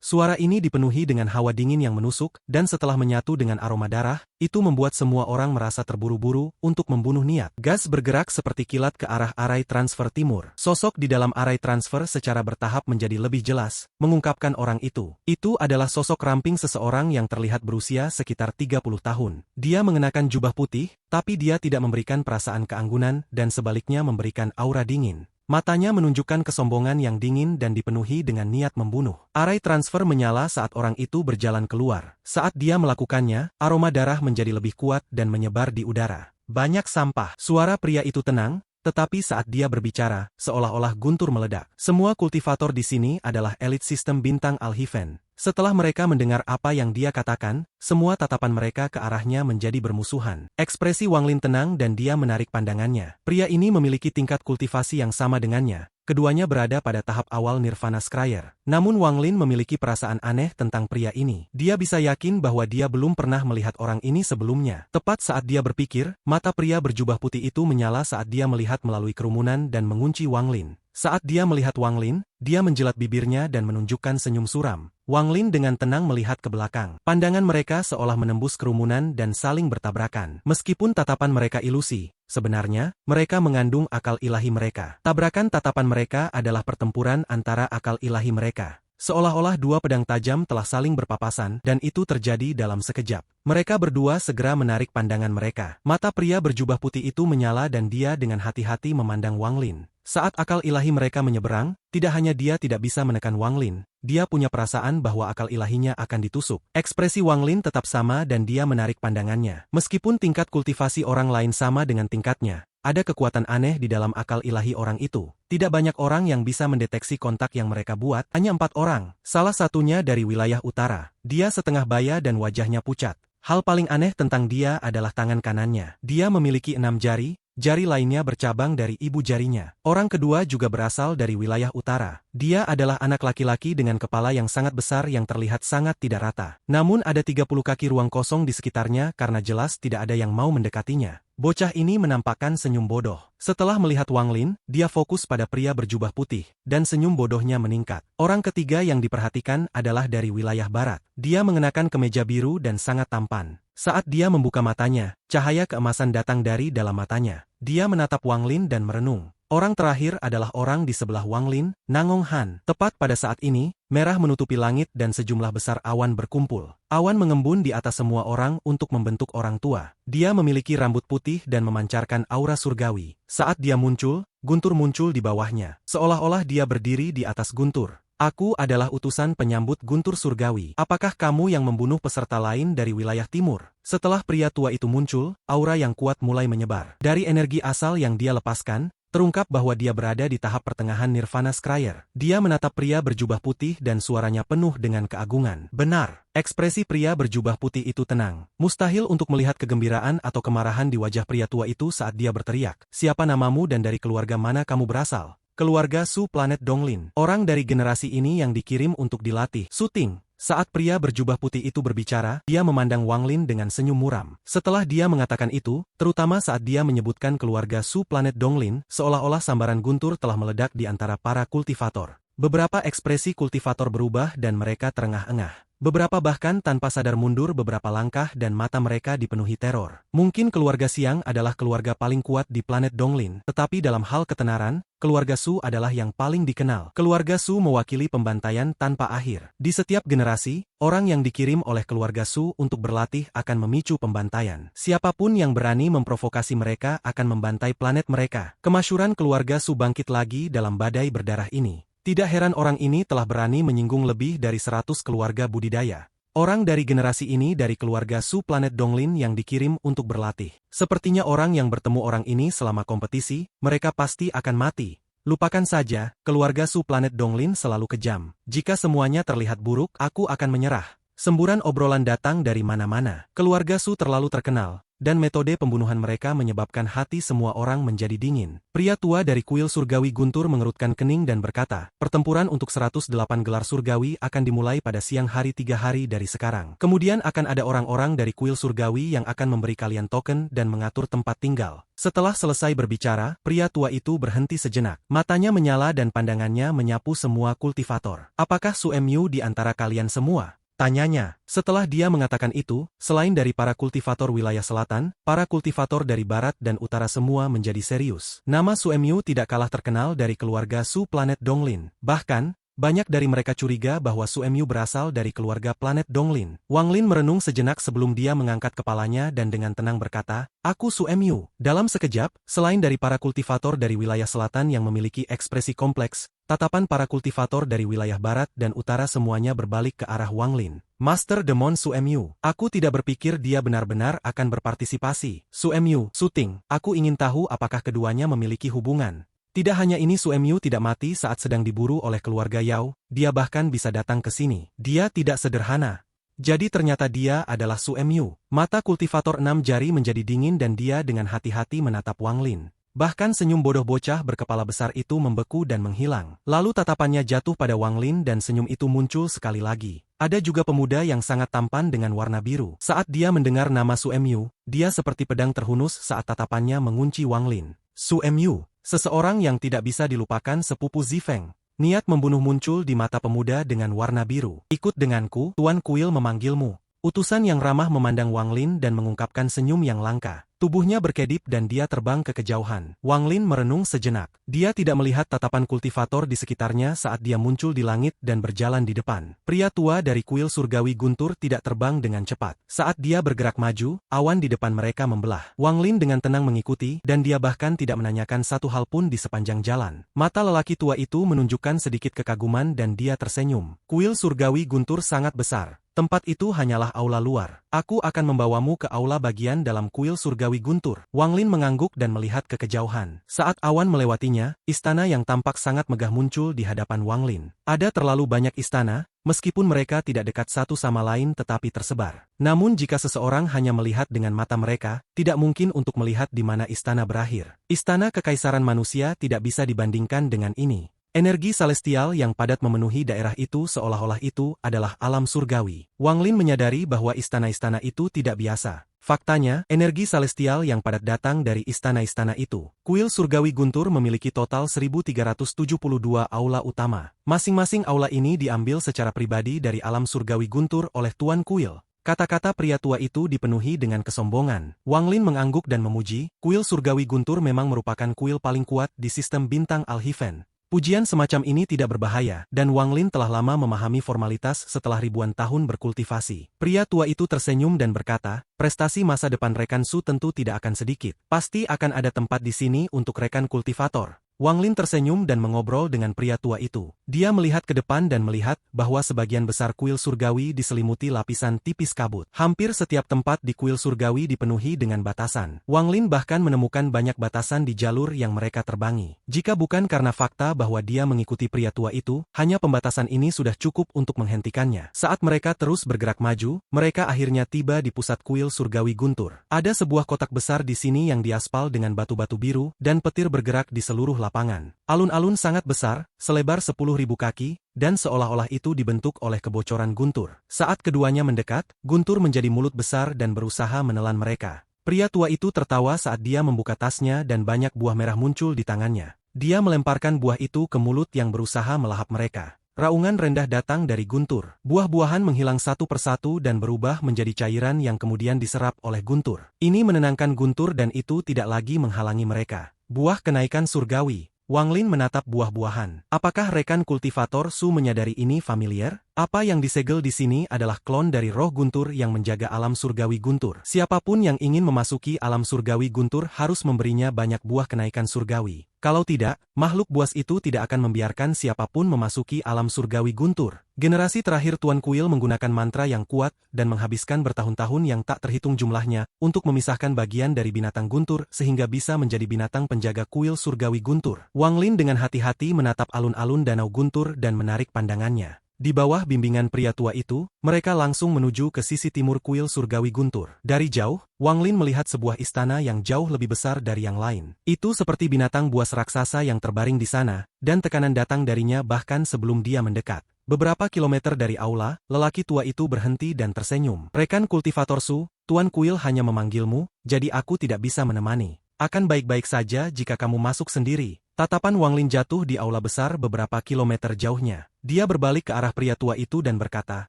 Suara ini dipenuhi dengan hawa dingin yang menusuk, dan setelah menyatu dengan aroma darah, itu membuat semua orang merasa terburu-buru untuk membunuh niat. Gas bergerak seperti kilat ke arah arai transfer timur. Sosok di dalam arai transfer secara bertahap menjadi lebih jelas, mengungkapkan orang itu. Itu adalah sosok ramping seseorang yang terlihat berusia sekitar 30 tahun. Dia mengenakan jubah putih, tapi dia tidak memberikan perasaan keanggunan dan sebaliknya memberikan aura dingin. Matanya menunjukkan kesombongan yang dingin dan dipenuhi dengan niat membunuh. Arai transfer menyala saat orang itu berjalan keluar. Saat dia melakukannya, aroma darah menjadi lebih kuat dan menyebar di udara. Banyak sampah. Suara pria itu tenang, tetapi saat dia berbicara, seolah-olah guntur meledak. Semua kultivator di sini adalah elit sistem bintang Al-Hiven. Setelah mereka mendengar apa yang dia katakan, semua tatapan mereka ke arahnya menjadi bermusuhan. Ekspresi Wang Lin tenang dan dia menarik pandangannya. Pria ini memiliki tingkat kultivasi yang sama dengannya. Keduanya berada pada tahap awal Nirvana Scryer. Namun Wang Lin memiliki perasaan aneh tentang pria ini. Dia bisa yakin bahwa dia belum pernah melihat orang ini sebelumnya. Tepat saat dia berpikir, mata pria berjubah putih itu menyala saat dia melihat melalui kerumunan dan mengunci Wang Lin. Saat dia melihat Wang Lin, dia menjilat bibirnya dan menunjukkan senyum suram. Wang Lin dengan tenang melihat ke belakang. Pandangan mereka seolah menembus kerumunan dan saling bertabrakan. Meskipun tatapan mereka ilusi, sebenarnya, mereka mengandung akal ilahi mereka. Tabrakan tatapan mereka adalah pertempuran antara akal ilahi mereka. Seolah-olah dua pedang tajam telah saling berpapasan, dan itu terjadi dalam sekejap. Mereka berdua segera menarik pandangan mereka. Mata pria berjubah putih itu menyala dan dia dengan hati-hati memandang Wang Lin. Saat akal ilahi mereka menyeberang, tidak hanya dia tidak bisa menekan Wang Lin, dia punya perasaan bahwa akal ilahinya akan ditusuk. Ekspresi Wang Lin tetap sama dan dia menarik pandangannya. Meskipun tingkat kultivasi orang lain sama dengan tingkatnya, ada kekuatan aneh di dalam akal ilahi orang itu. Tidak banyak orang yang bisa mendeteksi kontak yang mereka buat, hanya 4 orang. Salah satunya dari wilayah utara. Dia setengah baya dan wajahnya pucat. Hal paling aneh tentang dia adalah tangan kanannya. Dia memiliki 6 jari. Jari lainnya bercabang dari ibu jarinya. Orang kedua juga berasal dari wilayah utara. Dia adalah anak laki-laki dengan kepala yang sangat besar yang terlihat sangat tidak rata. Namun ada 30 kaki ruang kosong di sekitarnya karena jelas tidak ada yang mau mendekatinya. Bocah ini menampakkan senyum bodoh. Setelah melihat Wang Lin, dia fokus pada pria berjubah putih, dan senyum bodohnya meningkat. Orang ketiga yang diperhatikan adalah dari wilayah barat. Dia mengenakan kemeja biru dan sangat tampan. Saat dia membuka matanya, cahaya keemasan datang dari dalam matanya. Dia menatap Wang Lin dan merenung. Orang terakhir adalah orang di sebelah Wang Lin, Nangong Han. Tepat pada saat ini, merah menutupi langit dan sejumlah besar awan berkumpul. Awan mengembun di atas semua orang untuk membentuk orang tua. Dia memiliki rambut putih dan memancarkan aura surgawi. Saat dia muncul, guntur muncul di bawahnya. Seolah-olah dia berdiri di atas guntur. Aku adalah utusan penyambut guntur surgawi. Apakah kamu yang membunuh peserta lain dari wilayah timur? Setelah pria tua itu muncul, aura yang kuat mulai menyebar. Dari energi asal yang dia lepaskan, terungkap bahwa dia berada di tahap pertengahan Nirvana Scryer. Dia menatap pria berjubah putih dan suaranya penuh dengan keagungan. Benar, ekspresi pria berjubah putih itu tenang. Mustahil untuk melihat kegembiraan atau kemarahan di wajah pria tua itu saat dia berteriak. Siapa namamu dan dari keluarga mana kamu berasal? Keluarga Su Planet Donglin. Orang dari generasi ini yang dikirim untuk dilatih. Suting. Saat pria berjubah putih itu berbicara, dia memandang Wang Lin dengan senyum muram. Setelah dia mengatakan itu, terutama saat dia menyebutkan keluarga Su Planet Donglin, seolah-olah sambaran guntur telah meledak di antara para kultivator. Beberapa ekspresi kultivator berubah dan mereka terengah-engah. Beberapa bahkan tanpa sadar mundur beberapa langkah dan mata mereka dipenuhi teror. Mungkin keluarga Siang adalah keluarga paling kuat di planet Donglin, tetapi dalam hal ketenaran, keluarga Su adalah yang paling dikenal. Keluarga Su mewakili pembantaian tanpa akhir. Di setiap generasi, orang yang dikirim oleh keluarga Su untuk berlatih akan memicu pembantaian. Siapapun yang berani memprovokasi mereka akan membantai planet mereka. Kemasyhuran keluarga Su bangkit lagi dalam badai berdarah ini. Tidak heran orang ini telah berani menyinggung lebih dari 100 keluarga budidaya. Orang dari generasi ini dari keluarga Su Planet Donglin yang dikirim untuk berlatih. Sepertinya orang yang bertemu orang ini selama kompetisi, mereka pasti akan mati. Lupakan saja, keluarga Su Planet Donglin selalu kejam. Jika semuanya terlihat buruk, aku akan menyerah. Semburan obrolan datang dari mana-mana. Keluarga Su terlalu terkenal. dan metode pembunuhan mereka menyebabkan hati semua orang menjadi dingin. Pria tua dari kuil surgawi Guntur mengerutkan kening dan berkata, pertempuran untuk 108 gelar surgawi akan dimulai pada siang hari 3 hari dari sekarang. Kemudian akan ada orang-orang dari kuil surgawi yang akan memberi kalian token dan mengatur tempat tinggal. Setelah selesai berbicara, pria tua itu berhenti sejenak. Matanya menyala dan pandangannya menyapu semua kultivator. Apakah Su Mu di antara kalian semua? Tanyanya. Setelah dia mengatakan itu, selain dari para kultivator wilayah selatan, para kultivator dari barat dan utara semua menjadi serius. Nama Su Mu tidak kalah terkenal dari keluarga Su planet Donglin. Bahkan, banyak dari mereka curiga bahwa Su Mu berasal dari keluarga planet Donglin. Wang Lin merenung sejenak sebelum dia mengangkat kepalanya dan dengan tenang berkata, aku Su Mu. Dalam sekejap, selain dari para kultivator dari wilayah selatan yang memiliki ekspresi kompleks, tatapan para kultivator dari wilayah barat dan utara semuanya berbalik ke arah Wang Lin. Master Demon Su Mu, aku tidak berpikir dia benar-benar akan berpartisipasi. Su Mu, Su Ting, aku ingin tahu apakah keduanya memiliki hubungan. Tidak hanya ini, Su Mu tidak mati saat sedang diburu oleh keluarga Yao, dia bahkan bisa datang ke sini. Dia tidak sederhana. Jadi ternyata dia adalah Su Mu. Mata kultivator 6 jari menjadi dingin dan dia dengan hati-hati menatap Wang Lin. Bahkan senyum bodoh bocah berkepala besar itu membeku dan menghilang. Lalu tatapannya jatuh pada Wang Lin dan senyum itu muncul sekali lagi. Ada juga pemuda yang sangat tampan dengan warna biru. Saat dia mendengar nama Su Mu, dia seperti pedang terhunus saat tatapannya mengunci Wang Lin. Su Mu, seseorang yang tidak bisa dilupakan sepupu Zifeng. Niat membunuh muncul di mata pemuda dengan warna biru. Ikut denganku, Tuan Kuil memanggilmu. Utusan yang ramah memandang Wang Lin dan mengungkapkan senyum yang langka. Tubuhnya berkedip dan dia terbang ke kejauhan. Wang Lin merenung sejenak. Dia tidak melihat tatapan kultivator di sekitarnya saat dia muncul di langit dan berjalan di depan. Pria tua dari kuil surgawi Guntur tidak terbang dengan cepat. Saat dia bergerak maju, awan di depan mereka membelah. Wang Lin dengan tenang mengikuti, dan dia bahkan tidak menanyakan satu hal pun di sepanjang jalan. Mata lelaki tua itu menunjukkan sedikit kekaguman dan dia tersenyum. Kuil surgawi Guntur sangat besar. Tempat itu hanyalah aula luar. Aku akan membawamu ke aula bagian dalam kuil surgawi Guntur. Wang Lin mengangguk dan melihat ke kejauhan. Saat awan melewatinya, istana yang tampak sangat megah muncul di hadapan Wang Lin. Ada terlalu banyak istana, meskipun mereka tidak dekat satu sama lain tetapi tersebar. Namun jika seseorang hanya melihat dengan mata mereka, tidak mungkin untuk melihat di mana istana berakhir. Istana kekaisaran manusia tidak bisa dibandingkan dengan ini. Energi celestial yang padat memenuhi daerah itu seolah-olah itu adalah alam surgawi. Wang Lin menyadari bahwa istana-istana itu tidak biasa. Faktanya, energi celestial yang padat datang dari istana-istana itu. Kuil surgawi Guntur memiliki total 1372 aula utama. Masing-masing aula ini diambil secara pribadi dari alam surgawi Guntur oleh Tuan Kuil. Kata-kata pria tua itu dipenuhi dengan kesombongan. Wang Lin mengangguk dan memuji, kuil surgawi Guntur memang merupakan kuil paling kuat di sistem bintang Al-Hiven. Pujian semacam ini tidak berbahaya, dan Wang Lin telah lama memahami formalitas setelah ribuan tahun berkultivasi. Pria tua itu tersenyum dan berkata, prestasi masa depan rekan Su tentu tidak akan sedikit. Pasti akan ada tempat di sini untuk rekan kultivator. Wang Lin tersenyum dan mengobrol dengan pria tua itu. Dia melihat ke depan dan melihat bahwa sebagian besar kuil surgawi diselimuti lapisan tipis kabut. Hampir setiap tempat di kuil surgawi dipenuhi dengan batasan. Wang Lin bahkan menemukan banyak batasan di jalur yang mereka terbangi. Jika bukan karena fakta bahwa dia mengikuti pria tua itu, hanya pembatasan ini sudah cukup untuk menghentikannya. Saat mereka terus bergerak maju, mereka akhirnya tiba di pusat kuil surgawi Guntur. Ada sebuah kotak besar di sini yang diaspal dengan batu-batu biru, dan petir bergerak di seluruh lapangan. Alun-alun sangat besar, selebar 10.000 kaki, dan seolah-olah itu dibentuk oleh kebocoran Guntur. Saat keduanya mendekat, Guntur menjadi mulut besar dan berusaha menelan mereka. Pria tua itu tertawa saat dia membuka tasnya dan banyak buah merah muncul di tangannya. Dia melemparkan buah itu ke mulut yang berusaha melahap mereka. Raungan rendah datang dari Guntur. Buah-buahan menghilang satu persatu dan berubah menjadi cairan yang kemudian diserap oleh Guntur. Ini menenangkan Guntur dan itu tidak lagi menghalangi mereka. Buah kenaikan surgawi. Wang Lin menatap buah-buahan. Apakah rekan kultivator Su menyadari ini familiar? Apa yang disegel di sini adalah klon dari roh Guntur yang menjaga alam surgawi Guntur. Siapapun yang ingin memasuki alam surgawi Guntur harus memberinya banyak buah kenaikan surgawi. Kalau tidak, makhluk buas itu tidak akan membiarkan siapapun memasuki alam surgawi Guntur. Generasi terakhir Tuan Kuil menggunakan mantra yang kuat dan menghabiskan bertahun-tahun yang tak terhitung jumlahnya untuk memisahkan bagian dari binatang Guntur sehingga bisa menjadi binatang penjaga kuil surgawi Guntur. Wang Lin dengan hati-hati menatap alun-alun danau Guntur dan menarik pandangannya. Di bawah bimbingan pria tua itu, mereka langsung menuju ke sisi timur kuil surgawi guntur. Dari jauh, Wang Lin melihat sebuah istana yang jauh lebih besar dari yang lain. Itu seperti binatang buas raksasa yang terbaring di sana, dan tekanan datang darinya bahkan sebelum dia mendekat. Beberapa kilometer dari aula, lelaki tua itu berhenti dan tersenyum. Rekan kultivator Su, Tuan Kuil hanya memanggilmu, jadi aku tidak bisa menemani. Akan baik-baik saja jika kamu masuk sendiri. Tatapan Wang Lin jatuh di aula besar beberapa kilometer jauhnya. Dia berbalik ke arah pria tua itu dan berkata,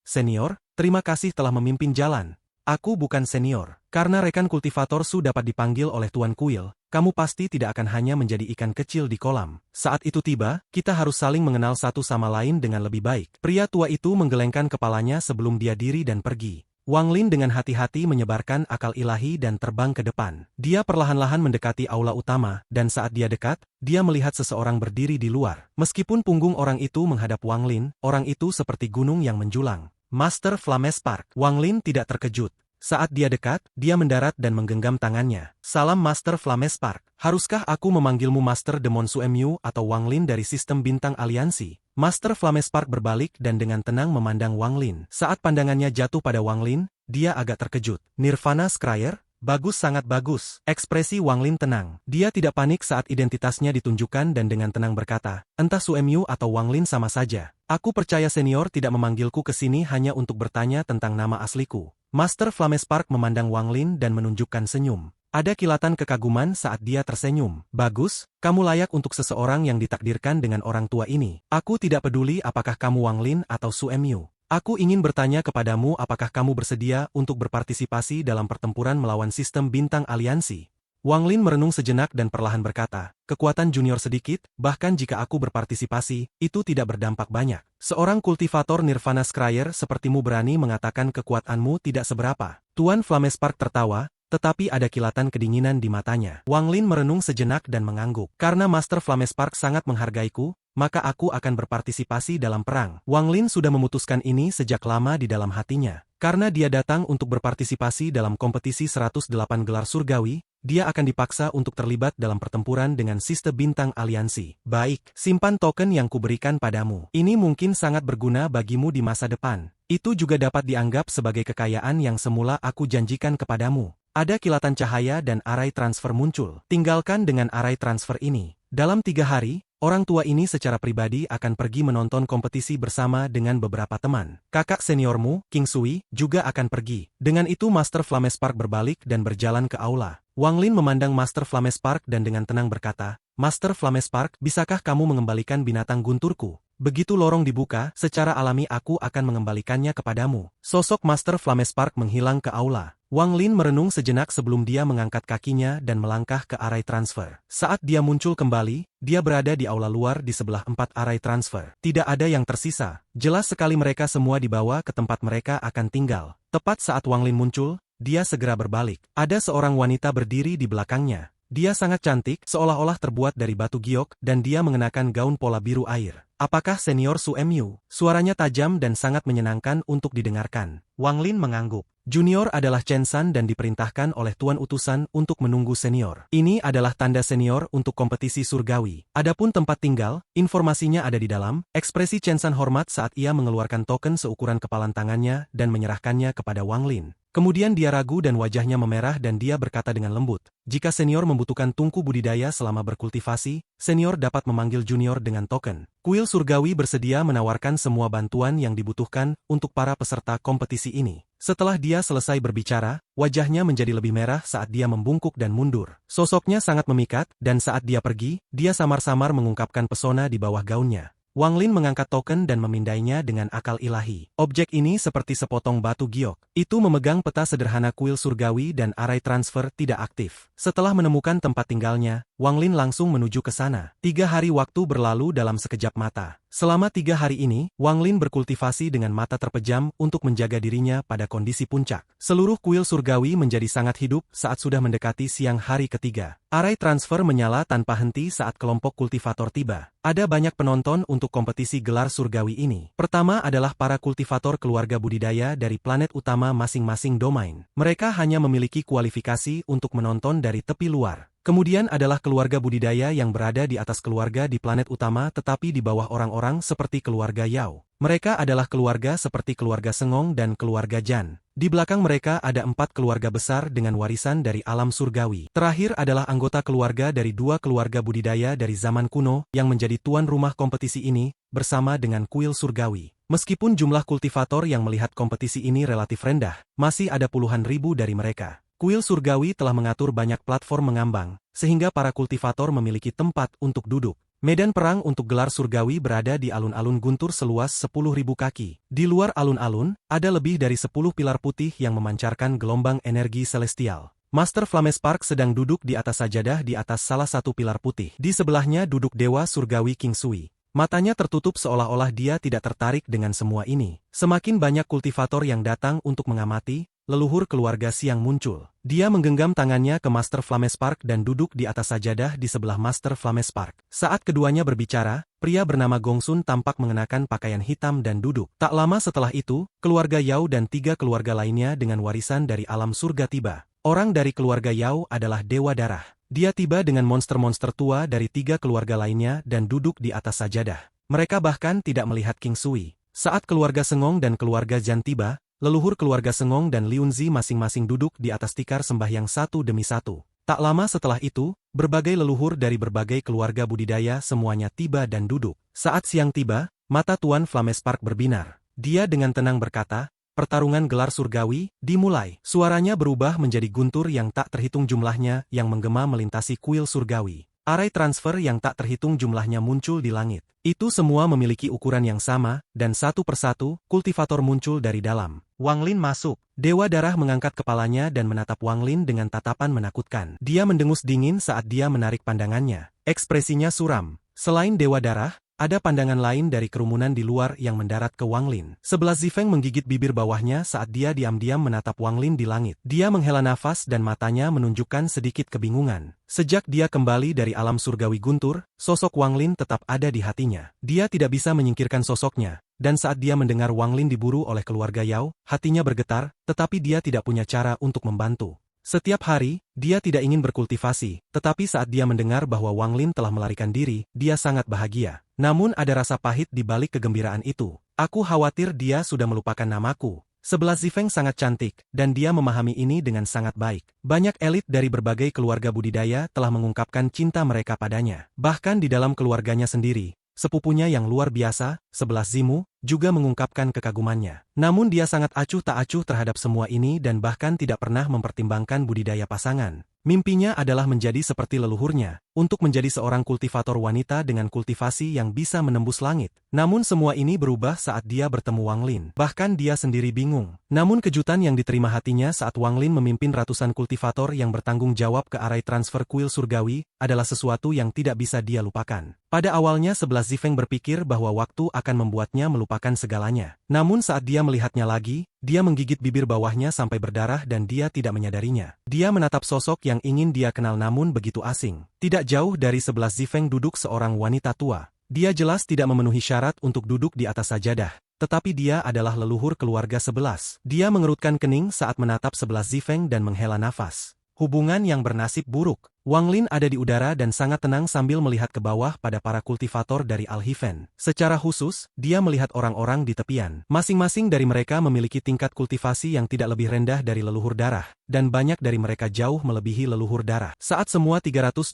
"Senior, terima kasih telah memimpin jalan. Aku bukan senior. Karena rekan kultivator Su dapat dipanggil oleh Tuan Kuil, kamu pasti tidak akan hanya menjadi ikan kecil di kolam. Saat itu tiba, kita harus saling mengenal satu sama lain dengan lebih baik." Pria tua itu menggelengkan kepalanya sebelum dia diri dan pergi. Wang Lin dengan hati-hati menyebarkan akal ilahi dan terbang ke depan. Dia perlahan-lahan mendekati aula utama, dan saat dia dekat, dia melihat seseorang berdiri di luar. Meskipun punggung orang itu menghadap Wang Lin, orang itu seperti gunung yang menjulang. Master Flamespark. Wang Lin tidak terkejut. Saat dia dekat, dia mendarat dan menggenggam tangannya. "Salam Master Flamespark. Haruskah aku memanggilmu Master Demon Suemyu atau Wang Lin dari sistem bintang aliansi?" Master Flamespark berbalik dan dengan tenang memandang Wang Lin. Saat pandangannya jatuh pada Wang Lin, dia agak terkejut. "Nirvana Scryer? Bagus, sangat bagus." Ekspresi Wang Lin tenang. Dia tidak panik saat identitasnya ditunjukkan dan dengan tenang berkata, "Entah Suemyu atau Wang Lin sama saja. Aku percaya senior tidak memanggilku ke sini hanya untuk bertanya tentang nama asliku." Master Flamespark memandang Wang Lin dan menunjukkan senyum. Ada kilatan kekaguman saat dia tersenyum. "Bagus, kamu layak untuk seseorang yang ditakdirkan dengan orang tua ini. Aku tidak peduli apakah kamu Wang Lin atau Suemyu. Aku ingin bertanya kepadamu apakah kamu bersedia untuk berpartisipasi dalam pertempuran melawan sistem bintang aliansi." Wang Lin merenung sejenak dan perlahan berkata, "Kekuatan junior sedikit, bahkan jika aku berpartisipasi, itu tidak berdampak banyak. Seorang kultivator Nirvana Scryer sepertimu berani mengatakan kekuatanmu tidak seberapa." Tuan Flamespark tertawa, tetapi ada kilatan kedinginan di matanya. Wang Lin merenung sejenak dan mengangguk. "Karena Master Flamespark sangat menghargaiku, maka aku akan berpartisipasi dalam perang." Wang Lin sudah memutuskan ini sejak lama di dalam hatinya. Karena dia datang untuk berpartisipasi dalam kompetisi 108 gelar surgawi, dia akan dipaksa untuk terlibat dalam pertempuran dengan sistem bintang aliansi. "Baik, simpan token yang kuberikan padamu. Ini mungkin sangat berguna bagimu di masa depan. Itu juga dapat dianggap sebagai kekayaan yang semula aku janjikan kepadamu." Ada kilatan cahaya dan arai transfer muncul. "Tinggalkan dengan arai transfer ini. Dalam 3 hari, orang tua ini secara pribadi akan pergi menonton kompetisi bersama dengan beberapa teman. Kakak seniormu, King Sui, juga akan pergi." Dengan itu Master Flamespark berbalik dan berjalan ke aula. Wang Lin memandang Master Flamespark dan dengan tenang berkata, "Master Flamespark, bisakah kamu mengembalikan binatang gunturku? Begitu lorong dibuka, secara alami aku akan mengembalikannya kepadamu." Sosok Master Flamespark menghilang ke aula. Wang Lin merenung sejenak sebelum dia mengangkat kakinya dan melangkah ke arai transfer. Saat dia muncul kembali, dia berada di aula luar di sebelah 4 arai transfer. Tidak ada yang tersisa. Jelas sekali mereka semua dibawa ke tempat mereka akan tinggal. Tepat saat Wang Lin muncul, dia segera berbalik. Ada seorang wanita berdiri di belakangnya. Dia sangat cantik, seolah-olah terbuat dari batu giok, dan dia mengenakan gaun pola biru air. "Apakah senior Suemyu?" Suaranya tajam dan sangat menyenangkan untuk didengarkan. Wang Lin mengangguk. Junior adalah Chen San dan diperintahkan oleh Tuan Utusan untuk menunggu senior. Ini adalah tanda senior untuk kompetisi surgawi. Adapun tempat tinggal, informasinya ada di dalam. Ekspresi Chen San hormat saat ia mengeluarkan token seukuran kepalan tangannya dan menyerahkannya kepada Wang Lin. Kemudian dia ragu dan wajahnya memerah dan dia berkata dengan lembut, "Jika senior membutuhkan tungku budidaya selama berkultivasi, senior dapat memanggil junior dengan token." Kuil surgawi bersedia menawarkan semua bantuan yang dibutuhkan untuk para peserta kompetisi ini. Setelah dia selesai berbicara, wajahnya menjadi lebih merah saat dia membungkuk dan mundur. Sosoknya sangat memikat, dan saat dia pergi, dia samar-samar mengungkapkan pesona di bawah gaunnya. Wang Lin mengangkat token dan memindainya dengan akal ilahi. Objek ini seperti sepotong batu giok. Itu memegang peta sederhana kuil surgawi dan arai transfer tidak aktif. Setelah menemukan tempat tinggalnya, Wang Lin langsung menuju ke sana. 3 hari waktu berlalu dalam sekejap mata. Selama 3 hari ini, Wang Lin berkultivasi dengan mata terpejam untuk menjaga dirinya pada kondisi puncak. Seluruh kuil surgawi menjadi sangat hidup saat sudah mendekati siang hari ketiga. Arai transfer menyala tanpa henti saat kelompok kultivator tiba. Ada banyak penonton untuk kompetisi gelar surgawi ini. Pertama adalah para kultivator keluarga budidaya dari planet utama masing-masing domain. Mereka hanya memiliki kualifikasi untuk menonton dari tepi luar. Kemudian adalah keluarga budidaya yang berada di atas keluarga di planet utama tetapi di bawah orang-orang seperti keluarga Yao. Mereka adalah keluarga seperti keluarga Sengong dan keluarga Jan. Di belakang mereka ada 4 keluarga besar dengan warisan dari alam surgawi. Terakhir adalah anggota keluarga dari 2 keluarga budidaya dari zaman kuno yang menjadi tuan rumah kompetisi ini, bersama dengan kuil surgawi. Meskipun jumlah kultivator yang melihat kompetisi ini relatif rendah, masih ada puluhan ribu dari mereka. Kuil surgawi telah mengatur banyak platform mengambang, sehingga para kultivator memiliki tempat untuk duduk. Medan perang untuk gelar surgawi berada di alun-alun guntur seluas 10.000 kaki. Di luar alun-alun, ada lebih dari 10 pilar putih yang memancarkan gelombang energi celestial. Master Flamespark sedang duduk di atas sajadah di atas salah satu pilar putih. Di sebelahnya duduk Dewa Surgawi King Sui. Matanya tertutup seolah-olah dia tidak tertarik dengan semua ini. Semakin banyak kultivator yang datang untuk mengamati, leluhur keluarga Siang muncul. Dia menggenggam tangannya ke Master Flamespark dan duduk di atas sajadah di sebelah Master Flamespark. Saat keduanya berbicara, pria bernama Gongsun tampak mengenakan pakaian hitam dan duduk. Tak lama setelah itu, keluarga Yao dan 3 keluarga lainnya dengan warisan dari alam surga tiba. Orang dari keluarga Yao adalah Dewa Darah. Dia tiba dengan monster-monster tua dari 3 keluarga lainnya dan duduk di atas sajadah. Mereka bahkan tidak melihat King Sui. Saat keluarga Sengong dan keluarga Jan tiba, leluhur keluarga Sengong dan Liunzi masing-masing duduk di atas tikar sembahyang satu demi satu. Tak lama setelah itu, berbagai leluhur dari berbagai keluarga budidaya semuanya tiba dan duduk. Saat siang tiba, mata Tuan Flamespark berbinar. Dia dengan tenang berkata, "Pertarungan gelar surgawi dimulai." Suaranya berubah menjadi guntur yang tak terhitung jumlahnya yang menggema melintasi kuil surgawi. Arai transfer yang tak terhitung jumlahnya muncul di langit. Itu semua memiliki ukuran yang sama, dan satu persatu, kultivator muncul dari dalam. Wang Lin masuk. Dewa Darah mengangkat kepalanya dan menatap Wang Lin dengan tatapan menakutkan. Dia mendengus dingin saat dia menarik pandangannya. Ekspresinya suram. Selain Dewa Darah, ada pandangan lain dari kerumunan di luar yang mendarat ke Wang Lin. 11 Zifeng menggigit bibir bawahnya saat dia diam-diam menatap Wang Lin di langit. Dia menghela nafas dan matanya menunjukkan sedikit kebingungan. Sejak dia kembali dari alam surgawi guntur, sosok Wang Lin tetap ada di hatinya. Dia tidak bisa menyingkirkan sosoknya, dan saat dia mendengar Wang Lin diburu oleh keluarga Yao, hatinya bergetar, tetapi dia tidak punya cara untuk membantu. Setiap hari, dia tidak ingin berkultivasi, tetapi saat dia mendengar bahwa Wang Lin telah melarikan diri, dia sangat bahagia. Namun ada rasa pahit di balik kegembiraan itu. Aku khawatir dia sudah melupakan namaku. 11 Zifeng sangat cantik, dan dia memahami ini dengan sangat baik. Banyak elit dari berbagai keluarga budidaya telah mengungkapkan cinta mereka padanya. Bahkan di dalam keluarganya sendiri, sepupunya yang luar biasa, 11 Zimu, juga mengungkapkan kekagumannya. Namun dia sangat acuh tak acuh terhadap semua ini dan bahkan tidak pernah mempertimbangkan budidaya pasangan. Mimpinya adalah menjadi seperti leluhurnya, untuk menjadi seorang kultivator wanita dengan kultivasi yang bisa menembus langit. Namun semua ini berubah saat dia bertemu Wang Lin. Bahkan dia sendiri bingung. Namun kejutan yang diterima hatinya saat Wang Lin memimpin ratusan kultivator yang bertanggung jawab ke arai transfer kuil surgawi, adalah sesuatu yang tidak bisa dia lupakan. Pada awalnya 11 Zifeng berpikir bahwa waktu akan membuatnya melupakan segalanya. Namun saat dia melihatnya lagi, dia menggigit bibir bawahnya sampai berdarah dan dia tidak menyadarinya. Dia menatap sosok yang ingin dia kenal namun begitu asing. Tidak jauh dari 11 Zifeng duduk seorang wanita tua. Dia jelas tidak memenuhi syarat untuk duduk di atas sajadah, tetapi dia adalah leluhur keluarga 11. Dia mengerutkan kening saat menatap 11 Zifeng dan menghela nafas. Hubungan yang bernasib buruk. Wang Lin ada di udara dan sangat tenang sambil melihat ke bawah pada para kultivator dari Al-Hiven. Secara khusus, dia melihat orang-orang di tepian. Masing-masing dari mereka memiliki tingkat kultivasi yang tidak lebih rendah dari leluhur darah, dan banyak dari mereka jauh melebihi leluhur darah. Saat semua 325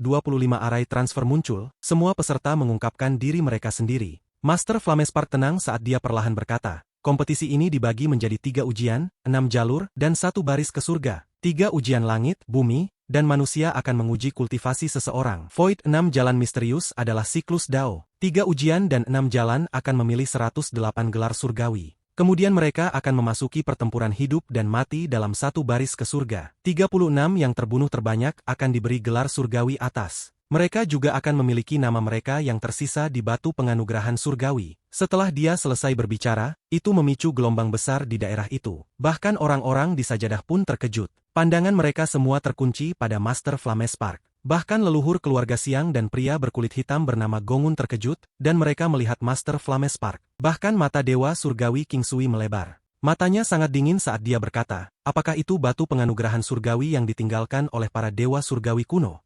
arai transfer muncul, semua peserta mengungkapkan diri mereka sendiri. Master Flamespark tenang saat dia perlahan berkata, "Kompetisi ini dibagi menjadi 3 ujian, 6 jalur, dan 1 baris ke surga. 3 ujian langit, bumi, dan manusia akan menguji kultivasi seseorang. Void 6 jalan misterius adalah siklus Dao. 3 ujian dan 6 jalan akan memilih 108 gelar surgawi. Kemudian mereka akan memasuki pertempuran hidup dan mati dalam 1 baris ke surga. 36 yang terbunuh terbanyak akan diberi gelar surgawi atas. Mereka juga akan memiliki nama mereka yang tersisa di batu penganugerahan surgawi." Setelah dia selesai berbicara, itu memicu gelombang besar di daerah itu. Bahkan orang-orang di sajadah pun terkejut. Pandangan mereka semua terkunci pada Master Flamespark. Bahkan leluhur keluarga Siang dan pria berkulit hitam bernama Gongun terkejut, dan mereka melihat Master Flamespark. Bahkan mata Dewa Surgawi King Sui melebar. Matanya sangat dingin saat dia berkata, "Apakah itu batu penganugerahan surgawi yang ditinggalkan oleh para dewa surgawi kuno?"